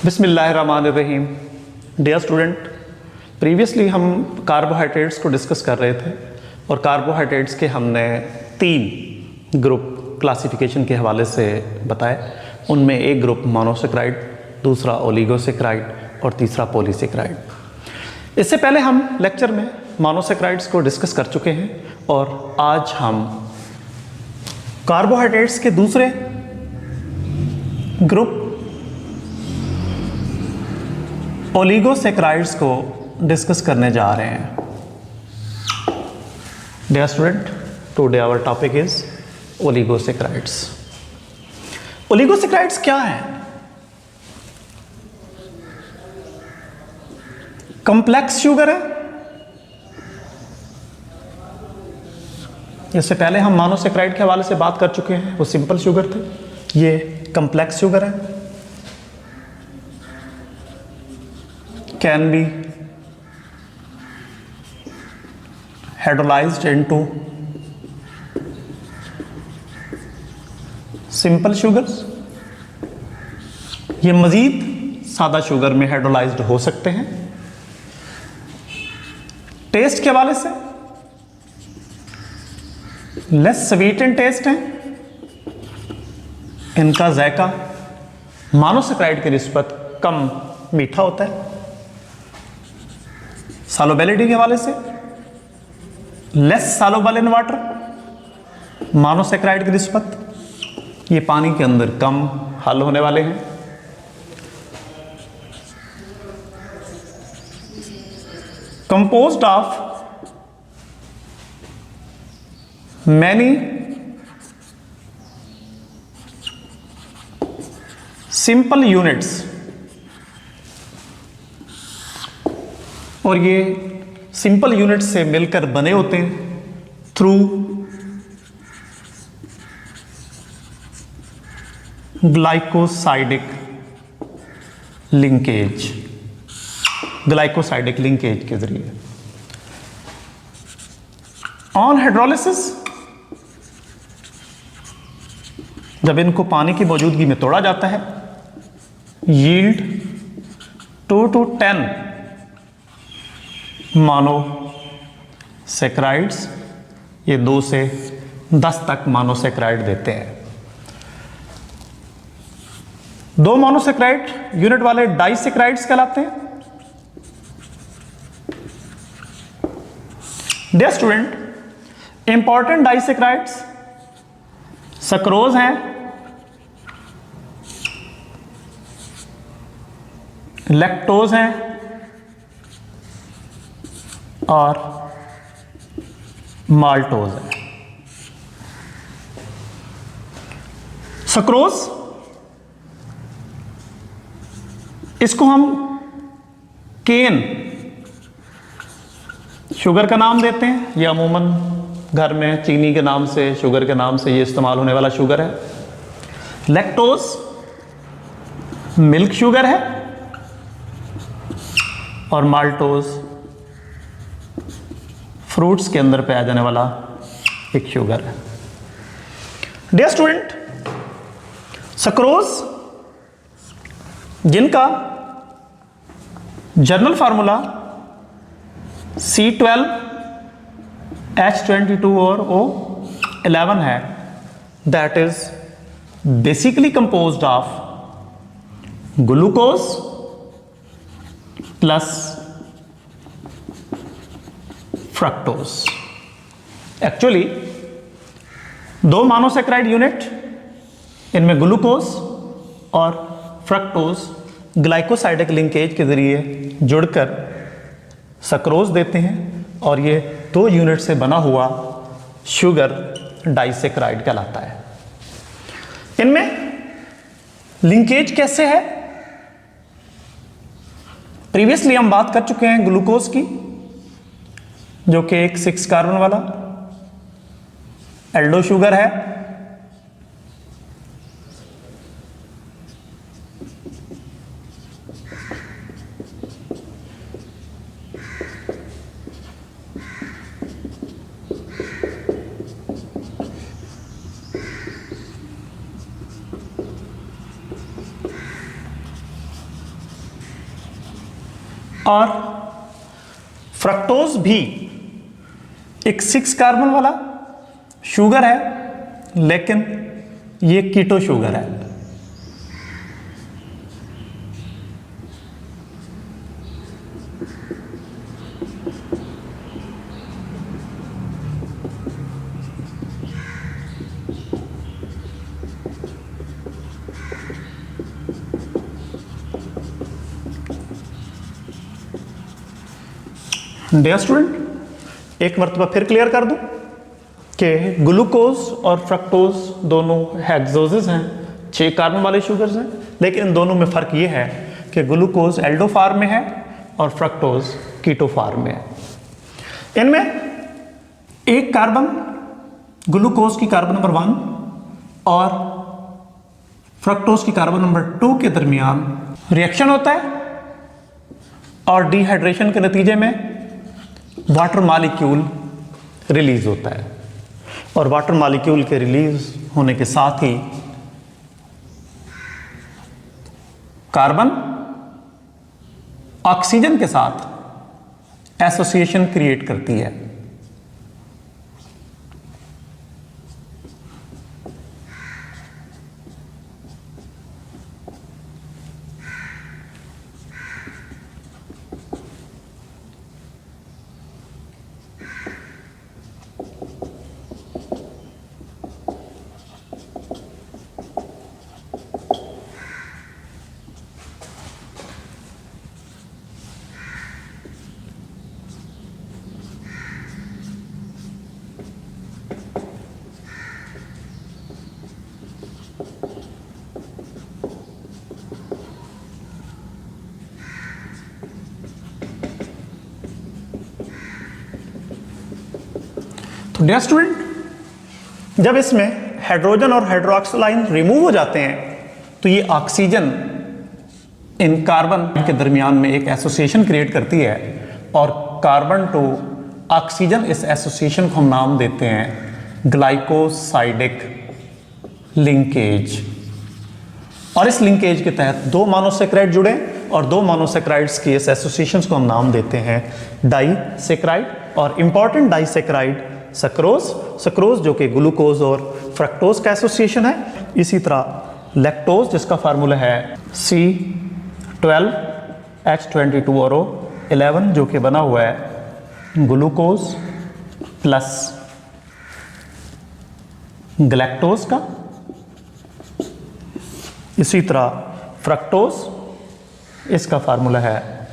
बिस्मिल्लाहिर्रहमानिर्रहीम। Dear student, previously हम carbohydrates को डिस्कस कर रहे थे और कार्बोहाइड्रेट्स के हमने 3 ग्रुप क्लासिफिकेशन के हवाले से बताए। उनमें एक ग्रुप मोनोसेक्राइड, दूसरा ओलिगोसेक्राइड और तीसरा पॉलीसेक्राइड। इससे पहले हम लेक्चर में मोनोसेक्राइड्स को डिस्कस कर चुके हैं और आज हम कार्बोहाइड्रेट्स के दूसरे ग्रुप ओलिगोसेक्राइड्स को डिस्कस करने जा रहे हैं। Dear student, today our topic is oligosaccharides. Oligosaccharides क्या है? कॉम्प्लेक्स शुगर है। इससे पहले हम मोनोसेक्राइड के हवाले से बात कर चुके हैं, वो सिंपल शुगर थे। ये कॉम्प्लेक्स शुगर है। Can be hydrolysed into simple sugars. ये मजीद सादा शुगर में हाइड्रोलाइज्ड हो सकते हैं। टेस्ट के हवाले से लेस स्वीट इन टेस्ट है। इनका जायका मोनोसेक्राइड की निस्बत कम मीठा होता है। सॉल्युबिलिटी के हवाले से less soluble in water, monosaccharide की निस्बत ये पानी के अंदर कम हल होने वाले हैं। Composed of many simple units, और ये सिंपल यूनिट से मिलकर बने होते हैं through glycosidic linkage. Glycosidic linkage के जरिए ऑन हाइड्रोलिसिस, जब इनको पानी की मौजूदगी में तोड़ा जाता है, यील्ड 2 to 10 मोनोसेक्राइड्स। ये 2 से 10 तक मोनोसेक्राइड देते हैं। 2 मोनोसेक्राइड यूनिट वाले डाइसेक्राइड्स कहलाते हैं। Dear student, important disaccharides sucrose हैं, लैक्टोज हैं और माल्टोज है। सक्रोज, इसको हम केन शुगर का नाम देते हैं। यह अमूमन घर में चीनी के नाम से, शुगर के नाम से ये इस्तेमाल होने वाला शुगर है। लैक्टोज मिल्क शुगर है और माल्टोज फ्रूट्स के अंदर पाया जाने वाला एक शुगर है। डियर स्टूडेंट, सक्रोज जिनका जर्नल फार्मूला C12H22 और O11 है, that is basically composed of glucose plus fructose. Actually 2 monosaccharide unit, इनमें ग्लूकोज और फ्रक्टोज ग्लाइकोसाइडिक लिंकेज के जरिए जुड़कर सक्रोज देते हैं और ये 2 यूनिट से बना हुआ शुगर डाइसेक्राइड कहलाता है। इनमें लिंकेज कैसे है? प्रीवियसली हम बात कर चुके हैं ग्लूकोज की, जो कि एक 6 कार्बन वाला एल्डो शुगर है। और फ्रक्टोज भी एक 6 कार्बन वाला शुगर है, लेकिन ये कीटो शुगर है। डियर स्टूडेंट, एक मरतबा फिर क्लियर कर दूं कि ग्लूकोज और फ्रक्टोज दोनों हेक्सोजेस हैं, 6 कार्बन वाले शुगर्स हैं, लेकिन इन दोनों में फ़र्क ये है कि ग्लूकोज एल्डो फॉर्म में है और फ्रक्टोज कीटो फॉर्म में है। इनमें एक कार्बन ग्लूकोज की कार्बन नंबर 1 और फ्रक्टोज की कार्बन नंबर 2 के दरमियान रिएक्शन होता है और डिहाइड्रेशन के नतीजे में वाटर मॉलिक्यूल रिलीज होता है, और वाटर मॉलिक्यूल के रिलीज होने के साथ ही कार्बन ऑक्सीजन के साथ एसोसिएशन क्रिएट करती है। तो डियर स्टूडेंट, जब इसमें हाइड्रोजन और हाइड्रोक्सिल आयन रिमूव हो जाते हैं तो ये ऑक्सीजन इन कार्बन के दरमियान में एक एसोसिएशन क्रिएट करती है, और कार्बन टू ऑक्सीजन इस एसोसिएशन को हम नाम देते हैं ग्लाइकोसाइडिक लिंकेज। और इस लिंकेज के तहत 2 मोनोसेक्राइड जुड़े और 2 मोनोसेक्राइड्स की इस एसोसिएशंस को हम नाम देते हैं डाइसेक्राइड, और इंपॉर्टेंट डाइसेक्राइड सक्रोज, सक्रोज जो कि ग्लूकोज और फ्रक्टोज का एसोसिएशन है। इसी तरह लैक्टोज जिसका फार्मूला है C12H22 और O11 जो कि बना हुआ है ग्लूकोज प्लस गलैक्टोज का। इसी तरह फ्रक्टोज, इसका फार्मूला है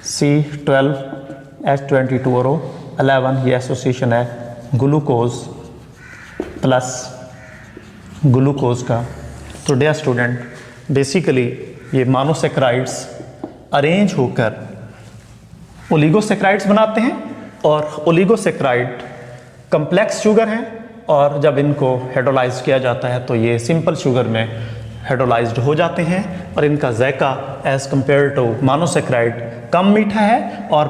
C12H22 और O11, ये एसोसिएशन है ग्लूकोज प्लस ग्लूकोज का। तो डियर स्टूडेंट, बेसिकली ये मोनोसेक्राइड्स अरेंज होकर ओलिगोसेक्राइड्स बनाते हैं, और ओलिगोसेक्राइड कम्प्लेक्स शुगर हैं, और जब इनको हाइड्रोलाइज किया जाता है तो ये सिंपल शुगर में हाइड्रोलाइज्ड हो जाते हैं, और इनका जायका एज कंपेयर टू मोनोसेक्राइड कम मीठा है, और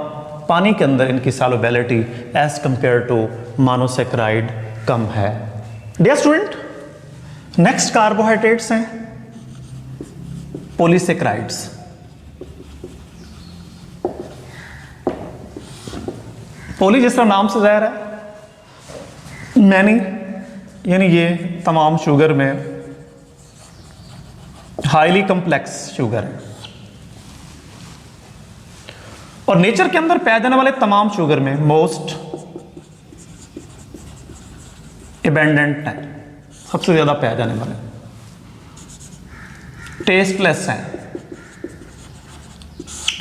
पानी के अंदर इनकी solubility as compare to monosaccharide कम है। डियर स्टूडेंट, नेक्स्ट कार्बोहाइड्रेट्स हैं पॉलीसेक्राइड्स। पॉली जिस तरह नाम से ज़ाहिर है, मैनी यानी ये तमाम शुगर में हाईली कम्प्लेक्स शुगर है, और नेचर के अंदर पाए जाने वाले तमाम शुगर में मोस्ट एबेंडेंट है, सबसे ज्यादा पाए जाने वाले। टेस्टलेस हैं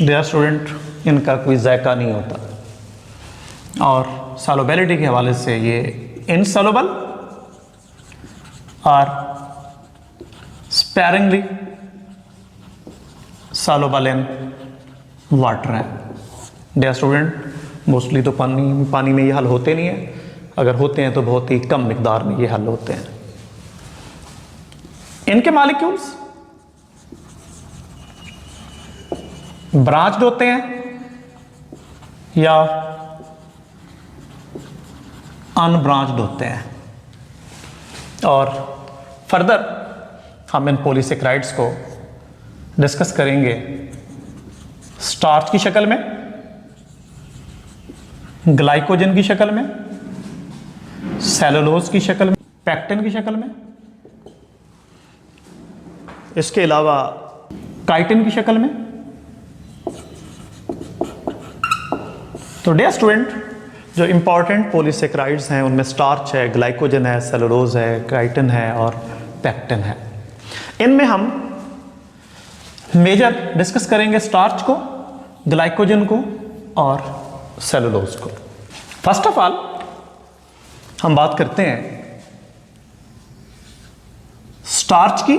डियर स्टूडेंट, इनका कोई जायका नहीं होता, और सॉल्युबिलिटी के हवाले से ये इनसॉल्युबल और स्पेरिंगली सॉल्युबल इन वाटर है। डियर स्टूडेंट, मोस्टली तो पानी में ये हल होते नहीं है, अगर होते हैं तो बहुत ही कम मिकदार में ये हल होते हैं। इनके मॉलिक्यूल्स ब्रांच्ड होते हैं या अनब्रांच्ड होते हैं, और फर्दर हम इन पॉलीसेक्राइड्स को डिस्कस करेंगे स्टार्च की शक्ल में, ग्लाइकोजन की शक्ल में, सेलुलोज की शक्ल में, पैक्टिन की शक्ल में, इसके अलावा काइटिन की शक्ल में। तो डियर स्टूडेंट, जो इंपॉर्टेंट पॉलीसेकेराइड्स हैं उनमें स्टार्च है, ग्लाइकोजन है, सेलुलोज है, काइटिन है और पैक्टिन है। इनमें हम मेजर डिस्कस करेंगे स्टार्च को, ग्लाइकोजन को और सेलुलोज को। फर्स्ट ऑफ ऑल हम बात करते हैं स्टार्च की,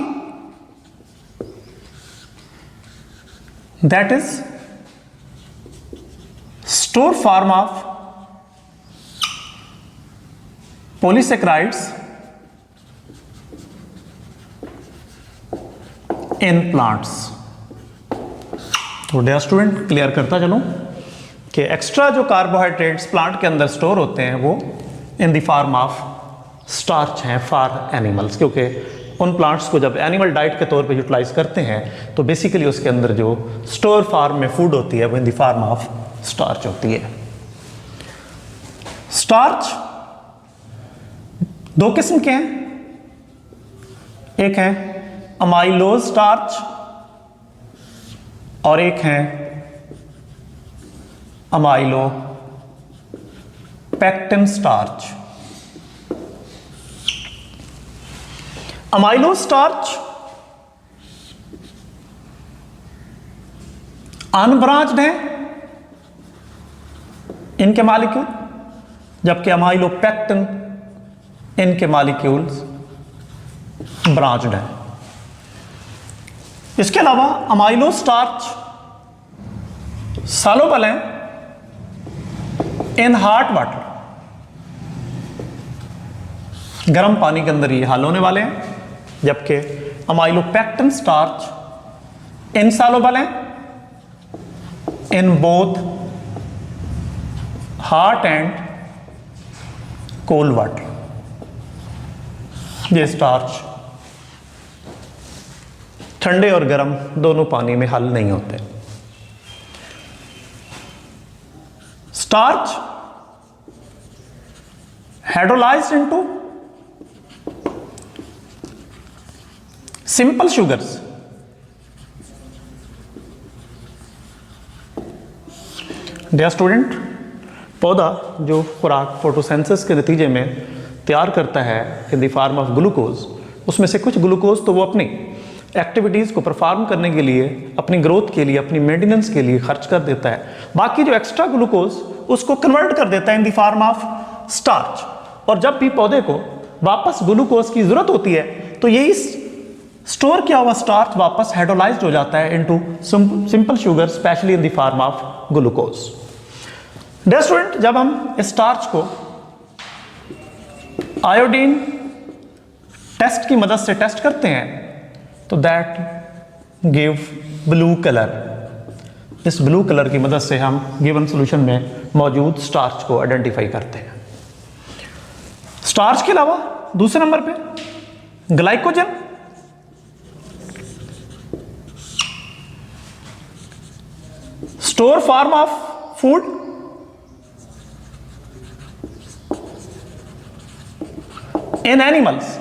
that is store form of polysaccharides in plants. तो डियर स्टूडेंट, क्लियर करता चलूं कि एक्स्ट्रा जो कार्बोहाइड्रेट्स प्लांट के अंदर स्टोर होते हैं वो इन द फॉर्म ऑफ स्टार्च हैं फॉर एनिमल्स, क्योंकि उन प्लांट्स को जब एनिमल डाइट के तौर पे यूटिलाइज करते हैं तो बेसिकली उसके अंदर जो स्टोर फॉर्म में फूड होती है वो इन द फॉर्म ऑफ स्टार्च होती है। स्टार्च दो किस्म के हैं, एक है अमाइलोज स्टार्च और एक है अमाइलो पैक्टिन स्टार्च। अमाइलो स्टार्च अनब्रांच्ड है इनके मॉलिक्यूल, जबकि अमाइलो पैक्टिन इनके मॉलिक्यूल्स ब्रांच्ड है। इसके अलावा अमाइलो स्टार्च सॉल्युबल है इन हॉट वाटर, गर्म पानी के अंदर ये हल होने वाले हैं, जबकि अमाइलो पैक्टिन स्टार्च इनसॉल्युबल है in both hot and cold water. ये स्टार्च ठंडे और गर्म दोनों पानी में हल नहीं होते। Starch hydrolysed into simple sugars. Dear student, पौधा जो खुराक फोटोसिंथेसिस के नतीजे में तैयार करता है इन द फॉर्म ऑफ ग्लूकोज, उसमें से कुछ ग्लूकोज तो वो अपनी एक्टिविटीज़ को परफॉर्म करने के लिए, अपनी ग्रोथ के लिए, अपनी मेंटेनेंस के लिए खर्च कर देता है। बाकी जो एक्स्ट्रा ग्लूकोज उसको कन्वर्ट कर देता है इन द फॉर्म ऑफ स्टार्च। और जब भी पौधे को वापस ग्लूकोज की जरूरत होती है तो यही स्टोर किया हुआ स्टार्च वापस हाइड्रोलाइज्ड हो जाता है into simple sugar, specially in the form of glucose. Dear student, जब हम स्टार्च को आयोडीन टेस्ट की मदद से टेस्ट करते हैं तो दैट गिव ब्लू कलर। इस ब्लू कलर की मदद से हम गिवन सॉल्यूशन में मौजूद स्टार्च को आइडेंटिफाई करते हैं। स्टार्च के अलावा दूसरे नंबर पे glycogen. Store form of food, in animals.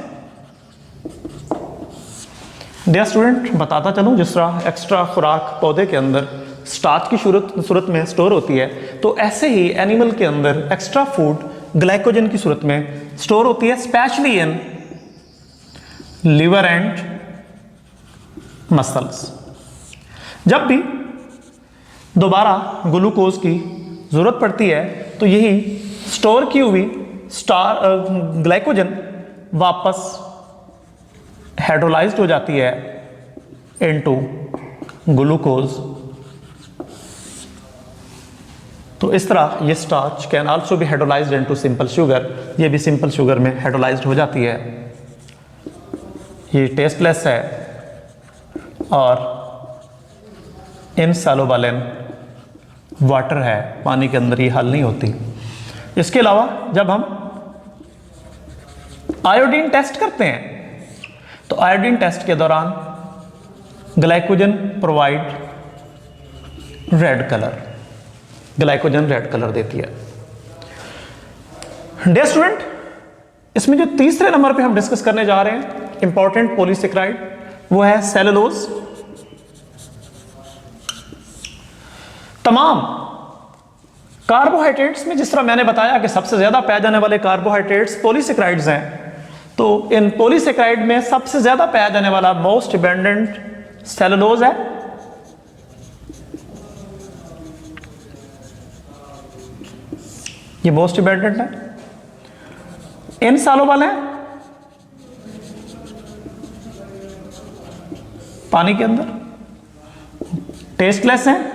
Dear student, बताता चलूं, जिस तरह एक्स्ट्रा खुराक पौधे के अंदर स्टार्च की सूरत में स्टोर होती है, तो ऐसे ही एनिमल के अंदर एक्स्ट्रा फूड ग्लाइकोजन की सूरत में स्टोर होती है, specially in liver and muscles. जब भी दोबारा ग्लूकोज की जरूरत पड़ती है तो यही स्टोर की हुई ग्लाइकोजन वापस हाइड्रोलाइज्ड हो जाती है इनटू ग्लूकोज। तो इस तरह ये starch can also be hydrolysed into simple sugar. ये भी सिंपल शुगर में हाइड्रोलाइज्ड हो जाती है। ये टेस्टलेस है और इनसॉल्युबल इन वाटर है, पानी के अंदर ये हल नहीं होती। इसके अलावा जब हम आयोडीन टेस्ट करते हैं तो आयोडीन टेस्ट के दौरान glycogen provide red colour, glycogen red colour देती है। डियर स्टूडेंट, इसमें जो तीसरे नंबर पे हम डिस्कस करने जा रहे हैं इंपॉर्टेंट पॉलीसेकेराइड, वो है सेलुलोज। तमाम कार्बोहाइड्रेट्स में जिस तरह मैंने बताया कि सबसे ज्यादा पाए जाने वाले कार्बोहाइड्रेट्स पॉलीसेकेराइड्स हैं, तो इन पॉलीसेकेराइड में सबसे ज्यादा पाया जाने वाला मोस्ट अबंडेंट सेलुलोज है। ये मोस्ट अबंडेंट है। इन सालों वाले पानी के अंदर, टेस्टलेस हैं।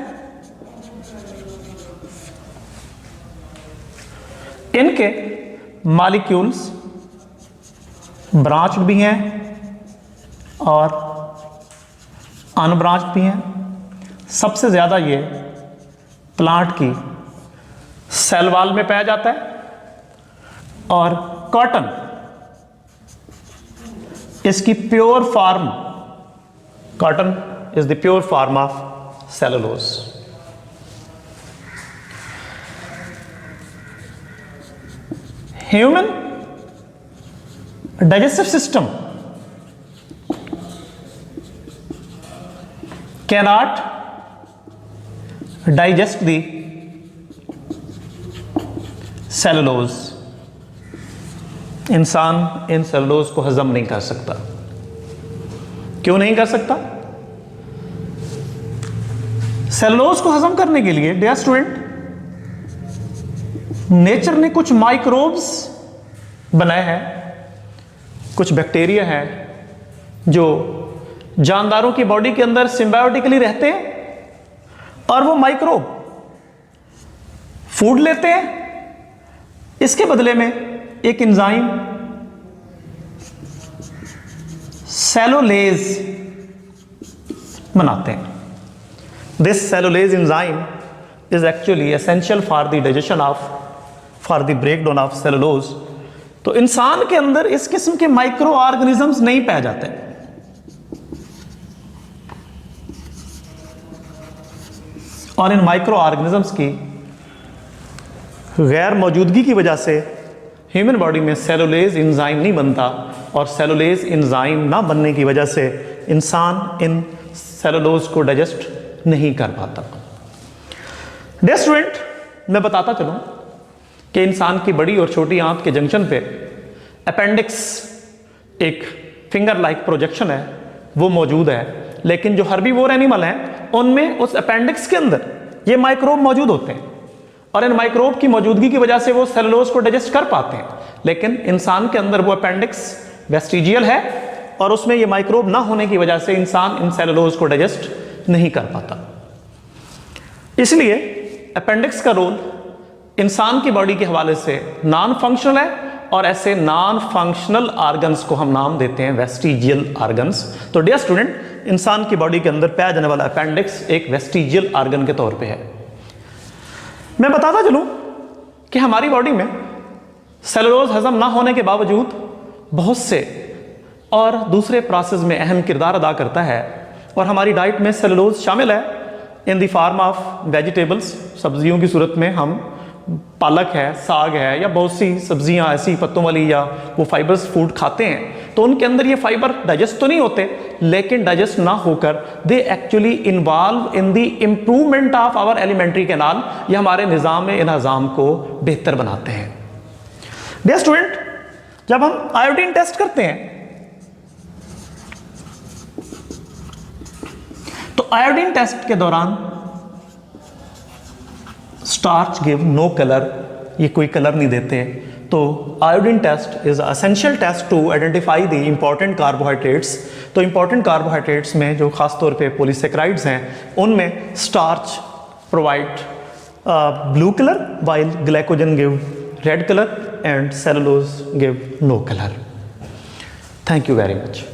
इनके मॉलिक्यूल्स ब्रांच्ड भी हैं और अनब्रांच्ड भी हैं। सबसे ज्यादा ये प्लांट की सेल वॉल में पाया जाता है और कॉटन इसकी pure form, cotton is the pure form of cellulose. Human digestive system cannot digest the cellulose. इंसान इन सेलुलोज को हजम नहीं कर सकता। क्यों नहीं कर सकता? सेलुलोज को हजम करने के लिए डियर स्टूडेंट, नेचर ने कुछ माइक्रोब्स बनाए हैं, कुछ बैक्टीरिया हैं जो जानदारों की बॉडी के अंदर सिम्बायोटिकली रहते हैं और वो माइक्रोब फूड लेते हैं, इसके बदले में एक एंजाइम सेलुलेज बनाते हैं। This cellulase enzyme is actually essential for the digestion of, for the breakdown of cellulose. तो इंसान के अंदर इस किस्म के माइक्रो ऑर्गेनिजम्स नहीं पाए जाते। और इन माइक्रो ऑर्गेनिजम्स की गैर मौजूदगी की वजह से ह्यूमन बॉडी में सेलुलेज एंजाइम नहीं बनता और सेलुलेज एंजाइम ना बनने की वजह से इंसान इन सेलुलोज को डाइजेस्ट नहीं कर पाता। डियर स्टूडेंट, मैं बताता चलूं कि इंसान की बड़ी और छोटी आंत के जंक्शन पे अपेंडिक्स, एक फिंगर लाइक प्रोजेक्शन है, वो मौजूद है। लेकिन जो हर्बीवोर एनिमल हैं उनमें उस अपेंडिक्स के अंदर ये माइक्रोब मौजूद होते हैं और इन माइक्रोब की मौजूदगी की वजह से वो सेलुलोज को डाइजेस्ट कर पाते हैं। लेकिन इंसान के अंदर वो अपेंडिक्स वेस्टिजियल है और उसमें ये माइक्रोब ना होने की वजह से इंसान इन सेलुलोज को डाइजेस्ट नहीं कर पाता। इसलिए अपेंडिक्स का रोल इंसान की बॉडी के हवाले से नॉन फंक्शनल है और ऐसे नॉन फंक्शनल ऑर्गन्स को हम नाम देते हैं वेस्टिजियल ऑर्गन्स। तो डियर स्टूडेंट, इंसान की बॉडी के अंदर पाया जाने वाला अपेंडिक्स एक वेस्टिजियल ऑर्गन के तौर पे है। मैं बताता चलूं कि हमारी बॉडी में सेलुलोज हजम ना होने के बावजूद बहुत से और दूसरे प्रोसेस में अहम किरदार अदा करता है और हमारी डाइट में सेलुलोज शामिल है इन द फॉर्म ऑफ वेजिटेबल्स। सब्जियों की सूरत में हम पालक है, साग है या बहुत सी सब्जियां ऐसी पत्तों वाली या वो फाइबर्स फूड खाते हैं, तो उनके अंदर ये फाइबर डाइजेस्ट तो नहीं होते, लेकिन डाइजेस्ट ना होकर they actually involve in the improvement of our alimentary canal. ये हमारे निज़ाम इंतजाम को बेहतर बनाते हैं। डियर स्टूडेंट, जब हम आयोडीन टेस्ट करते हैं तो आयोडीन टेस्ट के दौरान स्टार्च गिव नो कलर, ये कोई कलर नहीं देते। तो iodine test is essential test to identify the important carbohydrates. तो इंपॉर्टेंट कार्बोहाइड्रेट्स में जो खास तौर पे पॉलीसेकेराइड्स हैं उनमें starch provide blue colour while glycogen give red colour and cellulose give no colour. Thank you very much.